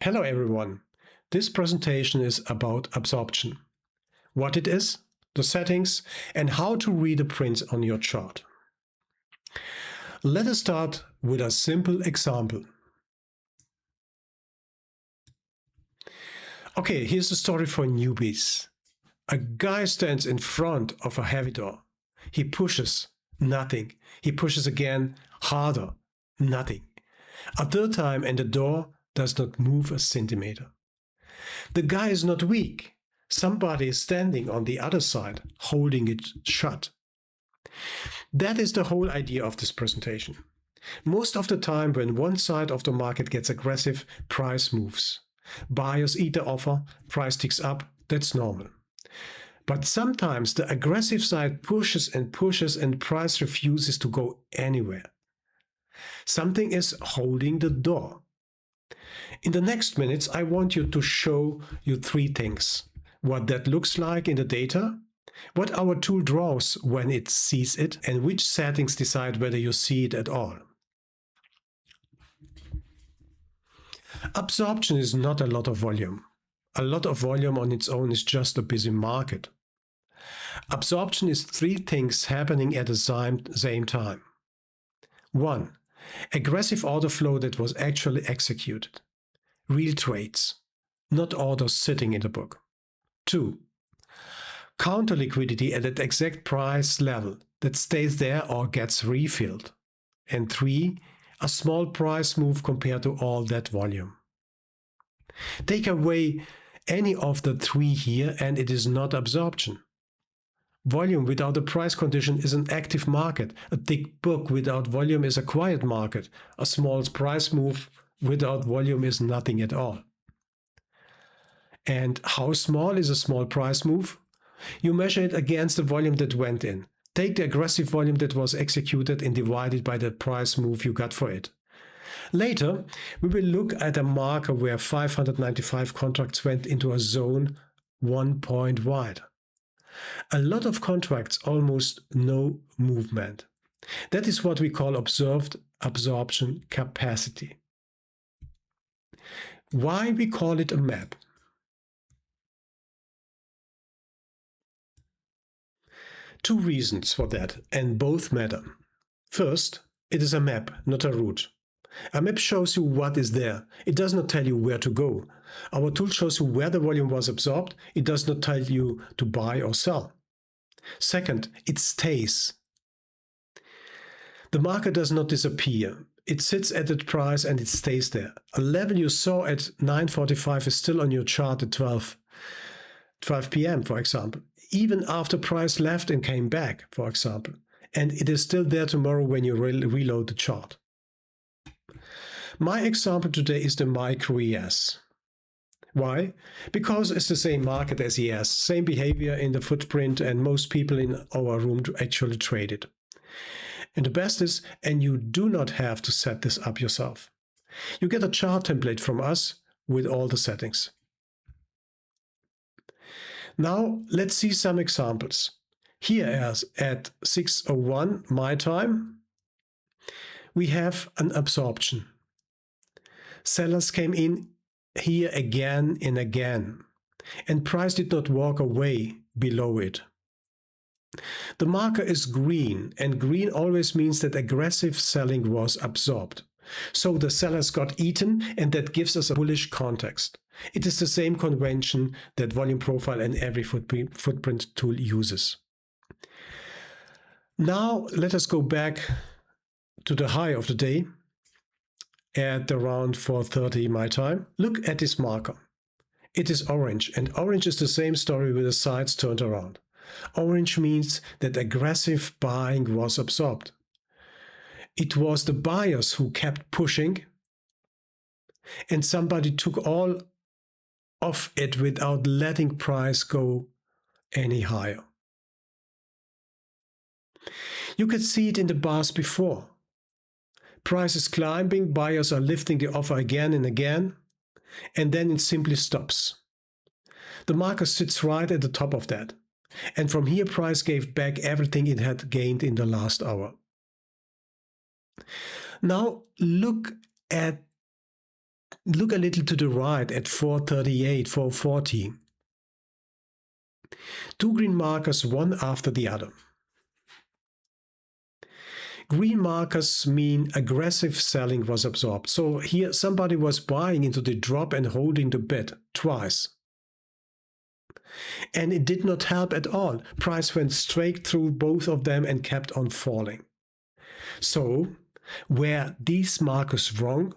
Hello everyone. This presentation is about absorption. What it is, the settings, and how to read a print on your chart. Let us start with a simple example. Okay, here's a story for newbies. A guy stands in front of a heavy door. He pushes, nothing. He pushes again, harder, nothing. A third time and the door does not move a centimeter. The guy is not weak. Somebody is standing on the other side, holding it shut. That is the whole idea of this presentation. Most of the time when one side of the market gets aggressive, price moves. Buyers eat the offer, price ticks up, that's normal. But sometimes the aggressive side pushes and price refuses to go anywhere. Something is holding the door. In the next minutes, I want you to show you three things. What that looks like in the data, what our tool draws when it sees it, and which settings decide whether you see it at all. Absorption is not a lot of volume. A lot of volume on its own is just a busy market. Absorption is three things happening at the same time. 1. Aggressive order flow that was actually executed. Real trades, not orders sitting in the book. 2. Counter liquidity at that exact price level that stays there or gets refilled. And 3. A small price move compared to all that volume. Take away any of the three here and it is not absorption. Volume without a price condition is an active market. A thick book without volume is a quiet market. A small price move without volume is nothing at all. And how small is a small price move? You measure it against the volume that went in. Take the aggressive volume that was executed and divide it by the price move you got for it. Later, we will look at a marker where 595 contracts went into a zone 1 point wide. A lot of contracts, almost no movement. That is what we call observed absorption capacity. Why we call it a map? Two reasons for that, and both matter. First, it is a map, not a route. A map shows you what is there. It does not tell you where to go. Our tool shows you where the volume was absorbed. It does not tell you to buy or sell. Second, it stays. The market does not disappear. It sits at that price and it stays there. A level you saw at 9:45 is still on your chart at 12 p.m., for example. Even after price left and came back, for example. And it is still there tomorrow when you reload the chart. My example today is the micro ES. Why? Because it's the same market as ES, same behavior in the footprint, and most people in our room actually trade it. And the best is, and you do not have to set this up yourself. You get a chart template from us with all the settings. Now let's see some examples. Here at 6:01 my time, we have an absorption. Sellers came in here again and again, and price did not walk away below it. The marker is green, and green always means that aggressive selling was absorbed. So the sellers got eaten, and that gives us a bullish context. It is the same convention that volume profile and every footprint tool uses. Now let us go back to the high of the day at around 4:30 my time. Look at this marker. It is orange, and orange is the same story with the sides turned around. Orange means that aggressive buying was absorbed. It was the buyers who kept pushing, and somebody took all of it without letting price go any higher. You could see it in the bars before. Price is climbing, buyers are lifting the offer again and again, and then it simply stops. The marker sits right at the top of that, and from here price gave back everything it had gained in the last hour. Now look at look a little to the right at 438, 440. Two green markers, one after the other. Green markers mean aggressive selling was absorbed. So here somebody was buying into the drop and holding the bid twice. And it did not help at all. Price went straight through both of them and kept on falling. So were these markers wrong?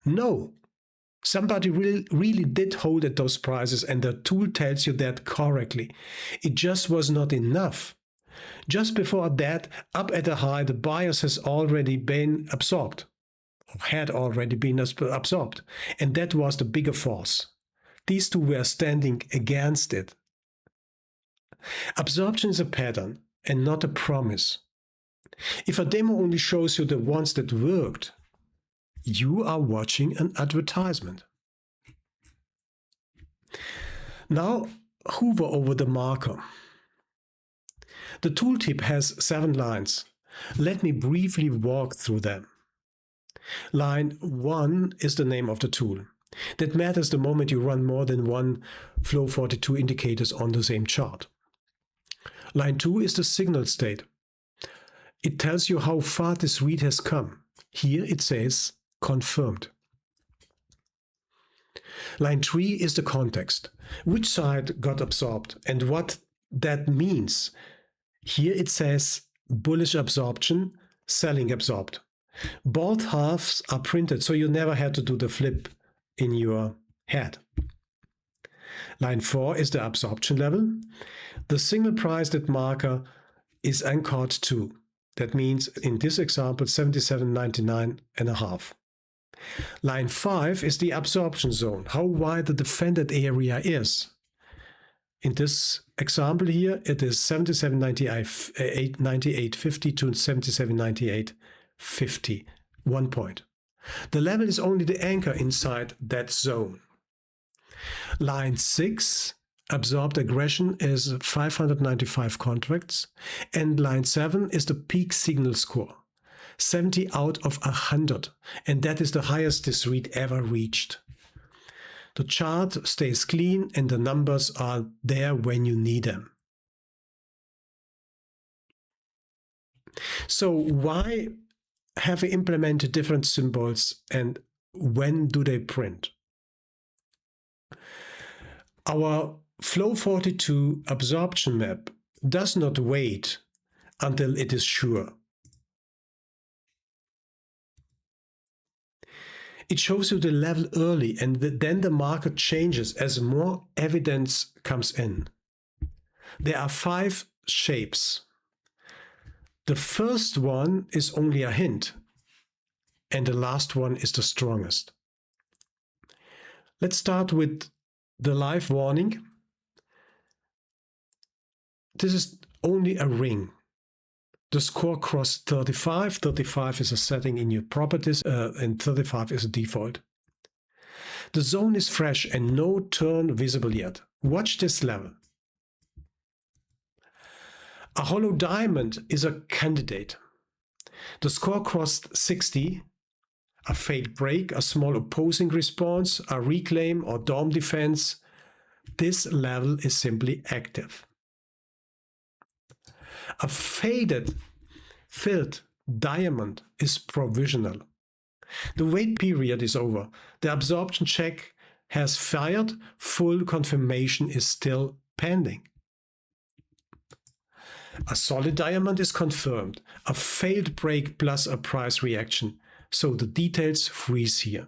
No. Somebody really did hold at those prices, and the tool tells you that correctly. It just was not enough. Just before that, up at a high, the bias has already been absorbed, or had already been absorbed, and that was the bigger force. These two were standing against it. Absorption is a pattern and not a promise. If a demo only shows you the ones that worked, you are watching an advertisement. Now, hover over the marker. The tooltip has 7 lines. Let me briefly walk through them. Line 1 is the name of the tool. That matters the moment you run more than one Flow.42 indicators on the same chart. Line 2 is the signal state. It tells you how far this read has come. Here it says confirmed. Line 3 is the context. Which side got absorbed and what that means. Here it says bullish absorption, selling absorbed. Both halves are printed, so you never had to do the flip in your head. Line 4 is the absorption level. The single price that marker is anchored to. That means in this example 77.99.5. Line 5 is the absorption zone, how wide the defended area is. In this example here, it is 77.98.50 to 77.98.50, 1 point. The level is only the anchor inside that zone. Line 6, absorbed aggression, is 595 contracts, and line 7 is the peak signal score, 70 out of 100, and that is the highest this read ever reached. The chart stays clean and the numbers are there when you need them. So why have we implemented different symbols and when do they print? Our Flow.42 absorption map does not wait until it is sure. It shows you the level early, and then the market changes as more evidence comes in. There are 5 shapes. The first one is only a hint, and the last one is the strongest. Let's start with the live warning. This is only a ring. The score crossed 35. 35 is a setting in your properties, and 35 is a default. The zone is fresh and no turn visible yet. Watch this level. A hollow diamond is a candidate. The score crossed 60. A failed break, a small opposing response, a reclaim or dome defense. This level is simply active. A filled diamond is provisional. The wait period is over. The absorption check has fired. Full confirmation is still pending. A solid diamond is confirmed. A failed break plus a price reaction. So the details freeze here.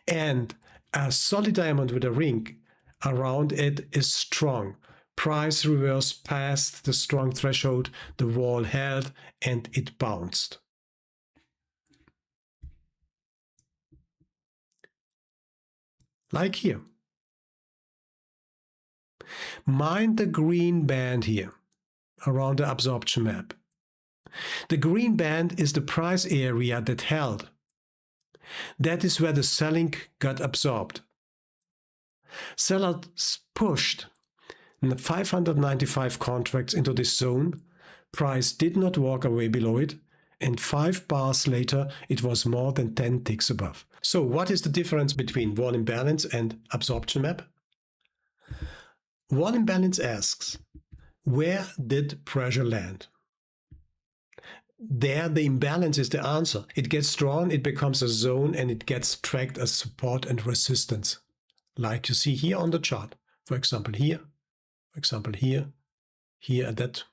And a solid diamond with a ring around it is strong. Price reversed past the strong threshold, the wall held, and it bounced. Like here. Mind the green band here, around the absorption map. The green band is the price area that held. That is where the selling got absorbed. Sellers pushed 595 contracts into this zone. Price did not walk away below it, and 5 bars later it was more than 10 ticks above. So what is the difference between wall imbalance and absorption map? Wall imbalance asks, where did pressure land? There, the imbalance is the answer. It gets drawn, it becomes a zone, and it gets tracked as support and resistance. Like you see here on the chart. For example, here, here at that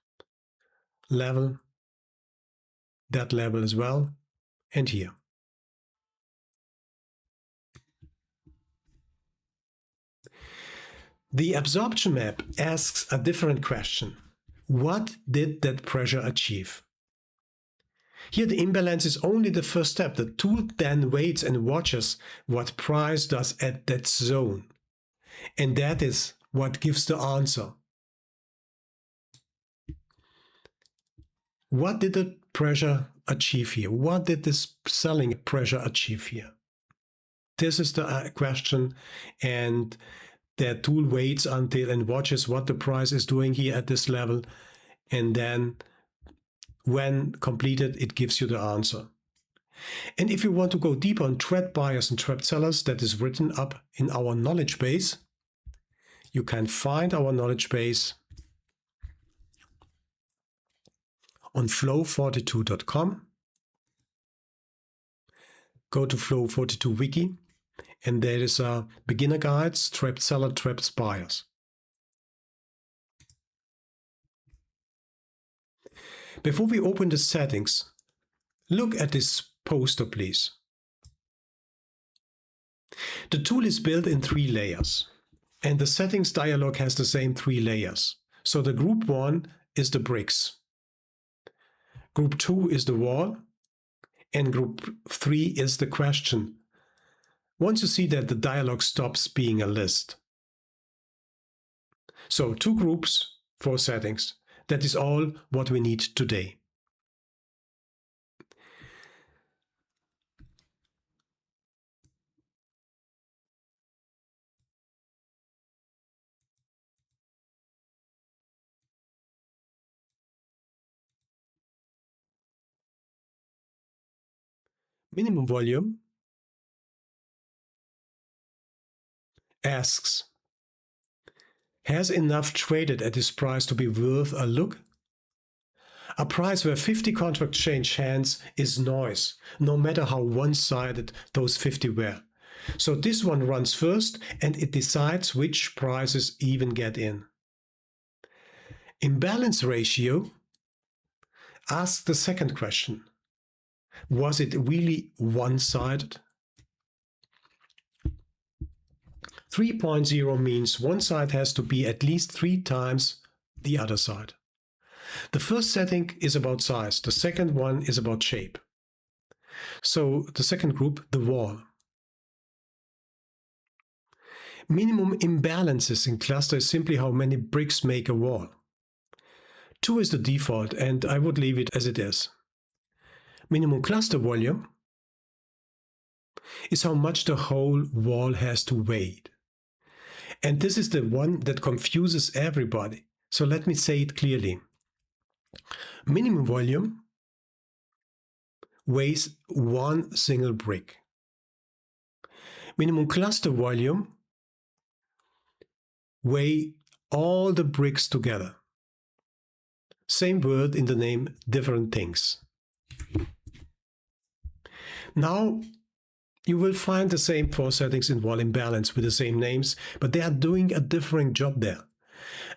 level as well, and here. The absorption map asks a different question. What did that pressure achieve? Here the imbalance is only the first step. The tool then waits and watches what price does at that zone. And that is what gives the answer. What did the pressure achieve here? What did this selling pressure achieve here? This is the question, and the tool waits until and watches what the price is doing here at this level, and then when completed, it gives you the answer. And if you want to go deeper on trapped buyers and trapped sellers, that is written up in our knowledge base. You can find our knowledge base on Flow.42.com. Go to Flow.42 wiki, and there is a beginner guides, trapped seller, trapped buyers. Before we open the settings, look at this poster, please. The tool is built in 3 layers, and the settings dialog has the same 3 layers. So the group 1 is the bricks, group 2 is the wall, and group 3 is the question. Once you see that, the dialog stops being a list. So 2 groups, 4 settings. That is all what we need today. Minimum volume asks, has enough traded at this price to be worth a look? A price where 50 contracts change hands is noise, no matter how one-sided those 50 were. So this one runs first, and it decides which prices even get in. Imbalance ratio asks the second question. Was it really one-sided? 3.0 means one side has to be at least 3 times the other side. The first setting is about size, the second one is about shape. So the second group, the wall. Minimum imbalances in cluster is simply how many bricks make a wall. 2 is the default, and I would leave it as it is. Minimum cluster volume is how much the whole wall has to weigh. And this is the one that confuses everybody. So let me say it clearly. Minimum volume weighs 1 single brick. Minimum cluster volume weighs all the bricks together. Same word in the name, different things. Now you will find the same 4 settings in wall imbalance with the same names, but they are doing a different job there.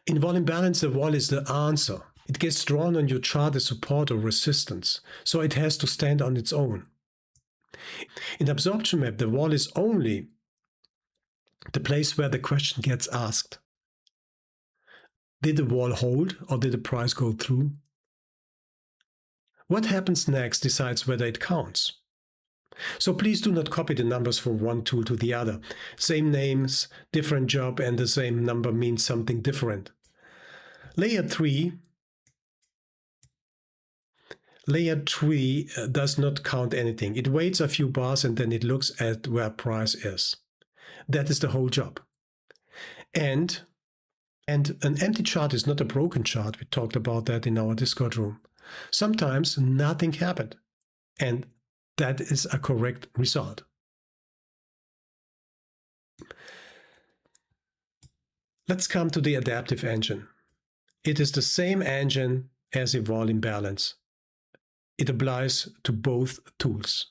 In wall imbalance, the wall is the answer. It gets drawn on your chart as support or resistance, so it has to stand on its own. In absorption map, the wall is only the place where the question gets asked. Did the wall hold, or did the price go through? What happens next decides whether it counts. So please do not copy the numbers from one tool to the other. Same names, different job, and the same number means something different. Layer 3 does not count anything. It waits a few bars and then it looks at where price is. That is the whole job. And an empty chart is not a broken chart. We talked about that in our Discord room. Sometimes nothing happened, and that is a correct result. Let's come to the adaptive engine. It is the same engine as a volume balance. It applies to both tools.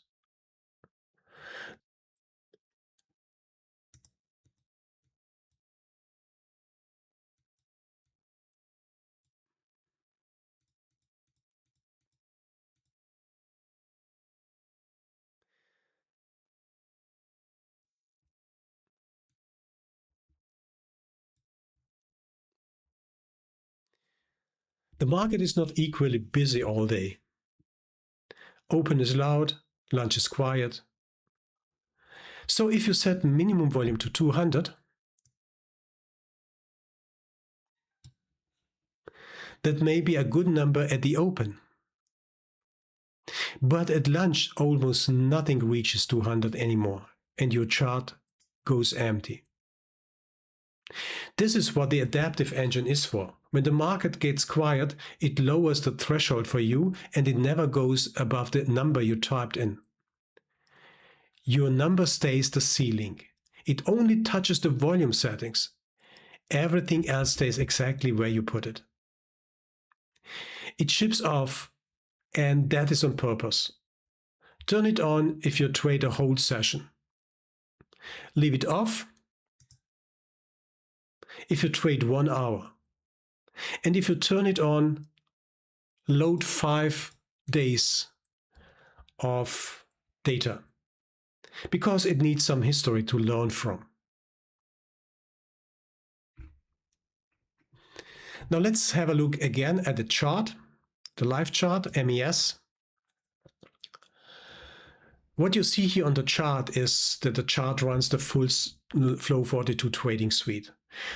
The market is not equally busy all day. Open is loud, lunch is quiet. So if you set minimum volume to 200, that may be a good number at the open. But at lunch, almost nothing reaches 200 anymore, and your chart goes empty. This is what the adaptive engine is for. When the market gets quiet, it lowers the threshold for you and it never goes above the number you typed in. Your number stays the ceiling. It only touches the volume settings. Everything else stays exactly where you put it. It ships off, and that is on purpose. Turn it on if you trade a whole session. Leave it off if you trade 1 hour. And if you turn it on, load 5 days of data, because it needs some history to learn from. Now let's have a look again at the chart, the live chart, MES. What you see here on the chart is that the chart runs the full Flow.42 trading suite.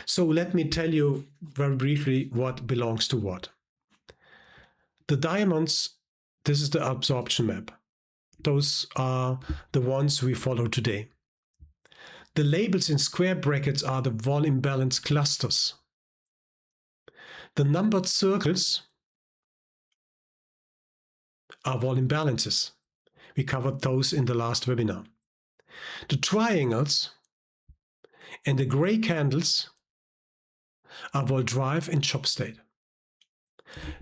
So let me tell you very briefly what belongs to what. The diamonds, this is the AbsorptionMap. Those are the ones we follow today. The labels in square brackets are the volume balance clusters. The numbered circles are volume balances. We covered those in the last webinar. The triangles and the gray candles are vol drive and chop state.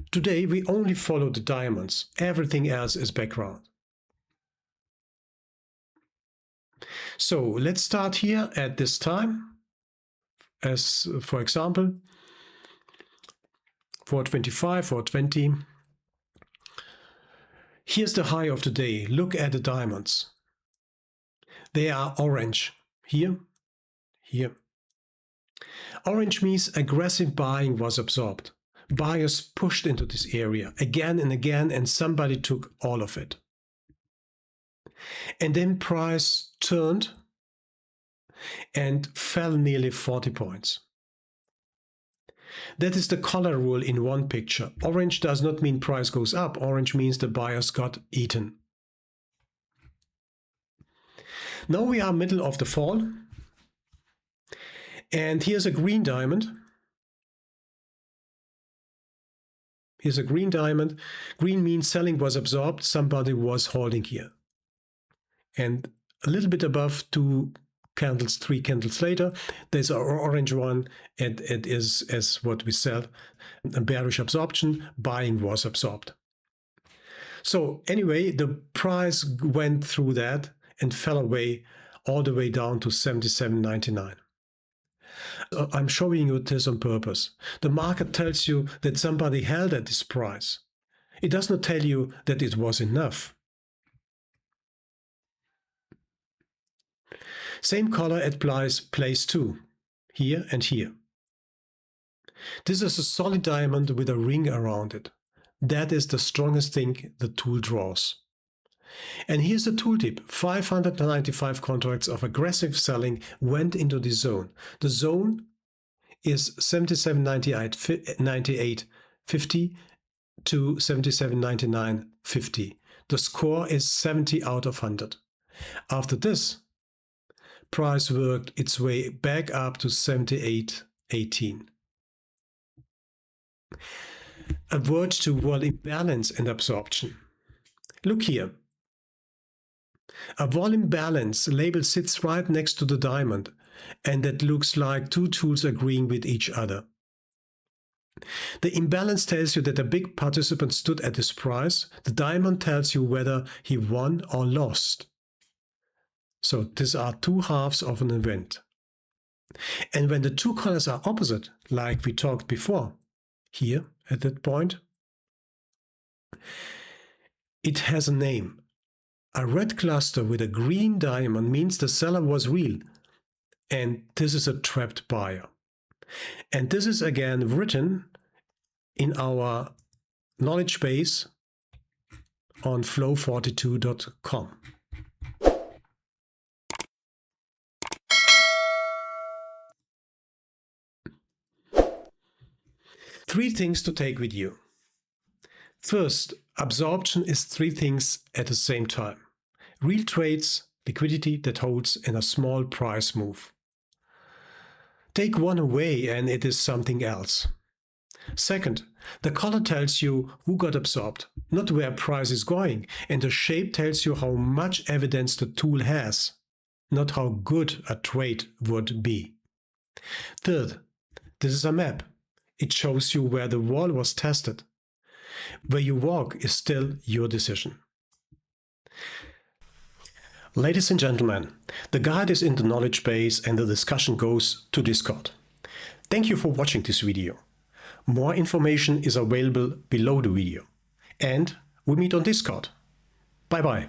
Today we only follow the diamonds. Everything else is background. So let's start here at this time. As for example, 425, 420. Here's the high of the day. Look at the diamonds. They are orange. Here, here. Orange means aggressive buying was absorbed. Buyers pushed into this area again and again, and somebody took all of it. And then price turned and fell nearly 40 points. That is the color rule in one picture. Orange does not mean price goes up. Orange means the buyers got eaten. Now we are middle of the fall. And here's a green diamond. Here's a green diamond. Green means selling was absorbed. Somebody was holding here. And a little bit above 2 candles, 3 candles later, there's our orange one, and it is as what we sell, a bearish absorption, buying was absorbed. So anyway, the price went through that and fell away all the way down to 77.99. I'm showing you this on purpose. The market tells you that somebody held at this price. It does not tell you that it was enough. Same color applies place 2, here and here. This is a solid diamond with a ring around it. That is the strongest thing the tool draws. And here's the tooltip. 595 contracts of aggressive selling went into the zone. The zone is 77.98.50 to 77.99.50. The score is 70 out of 100. After this, price worked its way back up to 78.18. A word to volume balance and absorption. Look here. A volume balance label sits right next to the diamond. and that looks like two tools agreeing with each other. The imbalance tells you that a big participant stood at this price. The diamond tells you whether he won or lost. So these are two halves of an event. And when the two colors are opposite, like we talked before, here at that point, it has a name. A red cluster with a green diamond means the seller was real, and this is a trapped buyer. And this is again written in our knowledge base on Flow.42.com. Three things to take with you. First, absorption is three things at the same time. Real trades, liquidity that holds, and a small price move. Take one away and it is something else. Second, the color tells you who got absorbed, not where price is going, and the shape tells you how much evidence the tool has, not how good a trade would be. Third, this is a map. It shows you where the wall was tested. Where you walk is still your decision. Ladies and gentlemen, the guide is in the knowledge base and the discussion goes to Discord. Thank you for watching this video. More information is available below the video. And we meet on Discord. Bye bye.